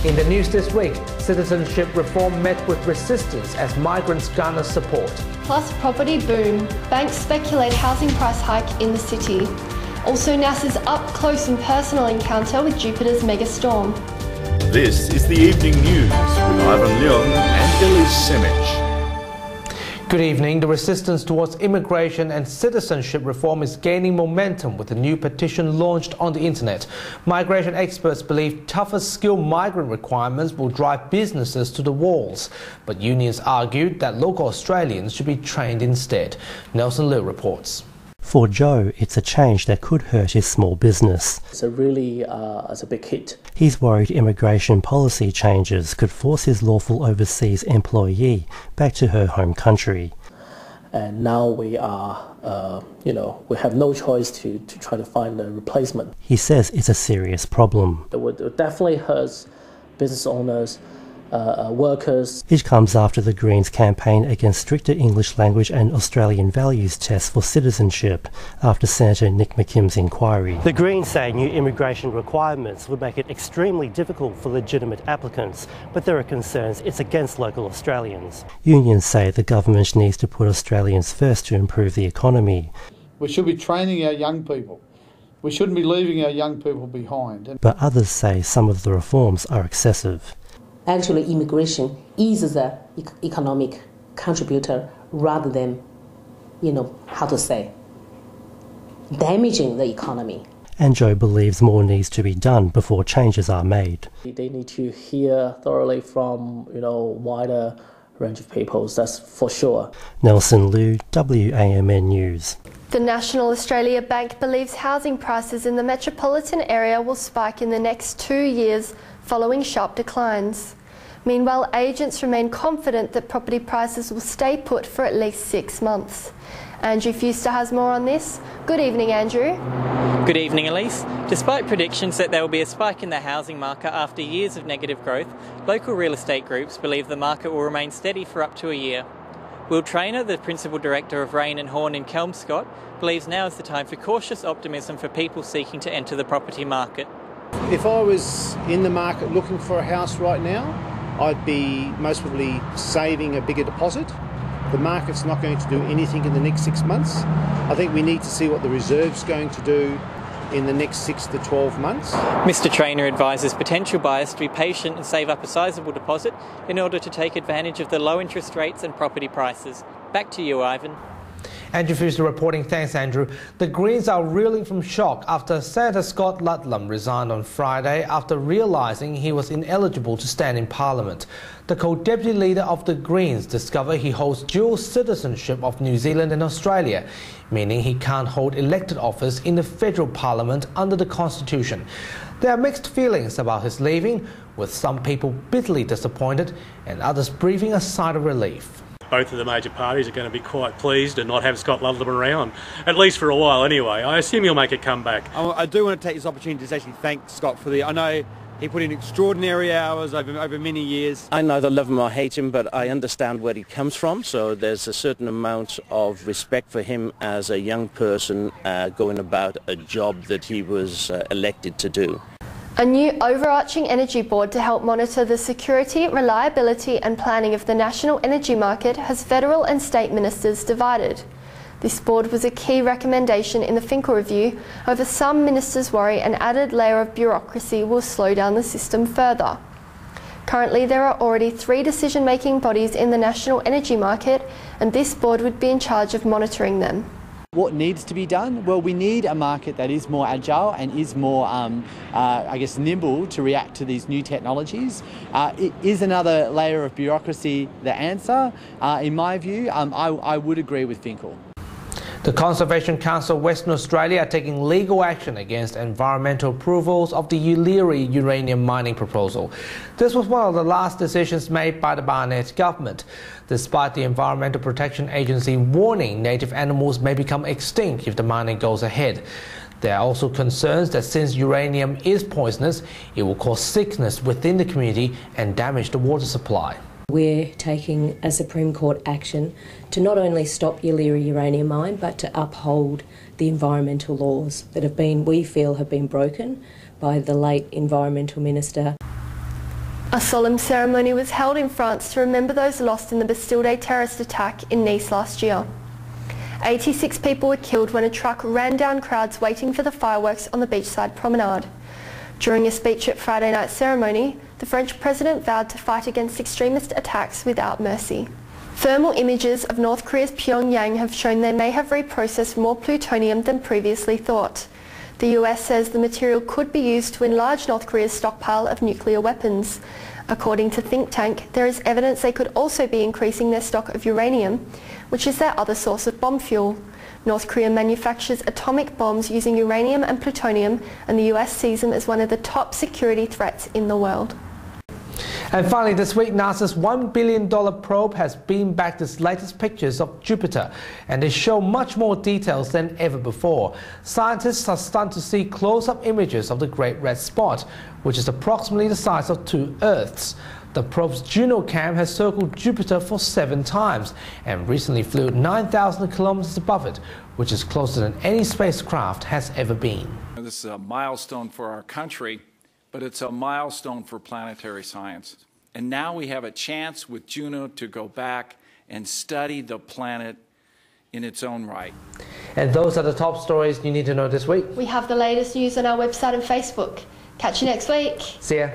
In the news this week, citizenship reform met with resistance as migrants garner support. Plus property boom. Banks speculate housing price hike in the city. Also NASA's up-close and personal encounter with Jupiter's megastorm. This is the Evening News with Ivan Leung and Elise Simic. Good evening. The resistance towards immigration and citizenship reform is gaining momentum with a new petition launched on the internet. Migration experts believe tougher skilled migrant requirements will drive businesses to the walls, but unions argued that local Australians should be trained instead. Nelson Liu reports. For Joe, it's a change that could hurt his small business. It's a big hit. He's worried immigration policy changes could force his lawful overseas employee back to her home country. And now we are, we have no choice to try to find a replacement. He says it's a serious problem. It would definitely hurt business owners, workers. It comes after the Greens campaign against stricter English language and Australian values tests for citizenship after Senator Nick McKim's inquiry. The Greens say new immigration requirements would make it extremely difficult for legitimate applicants, but there are concerns it's against local Australians. Unions say the government needs to put Australians first to improve the economy. We should be training our young people. We shouldn't be leaving our young people behind. But others say some of the reforms are excessive. Actually, immigration is the economic contributor rather than, damaging the economy. And Joe believes more needs to be done before changes are made. They need to hear thoroughly from, wider range of people, that's for sure. Nelson Liu, WAMN News. The National Australia Bank believes housing prices in the metropolitan area will spike in the next 2 years following sharp declines. Meanwhile, agents remain confident that property prices will stay put for at least 6 months. Andrew Fuster has more on this. Good evening, Andrew. Good evening, Elise. Despite predictions that there will be a spike in the housing market after years of negative growth, local real estate groups believe the market will remain steady for up to a year. Will Traynor, the Principal Director of Rain and Horn in Kelmscott, believes now is the time for cautious optimism for people seeking to enter the property market. If I was in the market looking for a house right now, I'd be most probably saving a bigger deposit. The market's not going to do anything in the next 6 months. I think we need to see what the Reserve's going to do in the next 6 to 12 months. Mr Traynor advises potential buyers to be patient and save up a sizable deposit in order to take advantage of the low interest rates and property prices. Back to you, Ivan. Andrew Fuster reporting. Thanks, Andrew. The Greens are reeling from shock after Senator Scott Ludlam resigned on Friday after realising he was ineligible to stand in Parliament. The co-deputy leader of the Greens discovered he holds dual citizenship of New Zealand and Australia, meaning he can't hold elected office in the federal parliament under the Constitution. There are mixed feelings about his leaving, with some people bitterly disappointed and others breathing a sigh of relief. Both of the major parties are going to be quite pleased to not have Scott Ludlam around, at least for a while anyway. I assume he'll make a comeback. I do want to take this opportunity to actually thank Scott for I know he put in extraordinary hours over many years. I neither love him or hate him, but I understand where he comes from, so there's a certain amount of respect for him as a young person going about a job that he was elected to do. A new overarching energy board to help monitor the security, reliability and planning of the national energy market has federal and state ministers divided. This board was a key recommendation in the Finkel review. However, some ministers worry an added layer of bureaucracy will slow down the system further. Currently, there are already 3 decision-making bodies in the national energy market, and this board would be in charge of monitoring them. What needs to be done? Well, we need a market that is more agile and is more, nimble to react to these new technologies. Is another layer of bureaucracy the answer? In my view, I would agree with Finkel. The Conservation Council of Western Australia are taking legal action against environmental approvals of the Uliri uranium mining proposal. This was one of the last decisions made by the Barnett government, despite the Environmental Protection Agency warning native animals may become extinct if the mining goes ahead. There are also concerns that since uranium is poisonous, it will cause sickness within the community and damage the water supply. We're taking a Supreme Court action to not only stop Uliri uranium mine, but to uphold the environmental laws that we feel have been broken by the late Environmental Minister. A solemn ceremony was held in France to remember those lost in the Bastille Day terrorist attack in Nice last year. 86 people were killed when a truck ran down crowds waiting for the fireworks on the beachside promenade. During a speech at Friday night's ceremony, the French president vowed to fight against extremist attacks without mercy. Thermal images of North Korea's Pyongyang have shown they may have reprocessed more plutonium than previously thought. The US says the material could be used to enlarge North Korea's stockpile of nuclear weapons. According to think tank, there is evidence they could also be increasing their stock of uranium, which is their other source of bomb fuel. North Korea manufactures atomic bombs using uranium and plutonium, and the US sees them as one of the top security threats in the world. And finally this week, NASA's $1 billion probe has beamed back its latest pictures of Jupiter, and they show much more details than ever before. Scientists are stunned to see close-up images of the Great Red Spot, which is approximately the size of 2 Earths. The probe's Juno cam has circled Jupiter for 7 times and recently flew 9,000 kilometers above it, which is closer than any spacecraft has ever been. This is a milestone for our country, but it's a milestone for planetary science. And now we have a chance with Juno to go back and study the planet in its own right. And those are the top stories you need to know this week. We have the latest news on our website and Facebook. Catch you next week. See ya.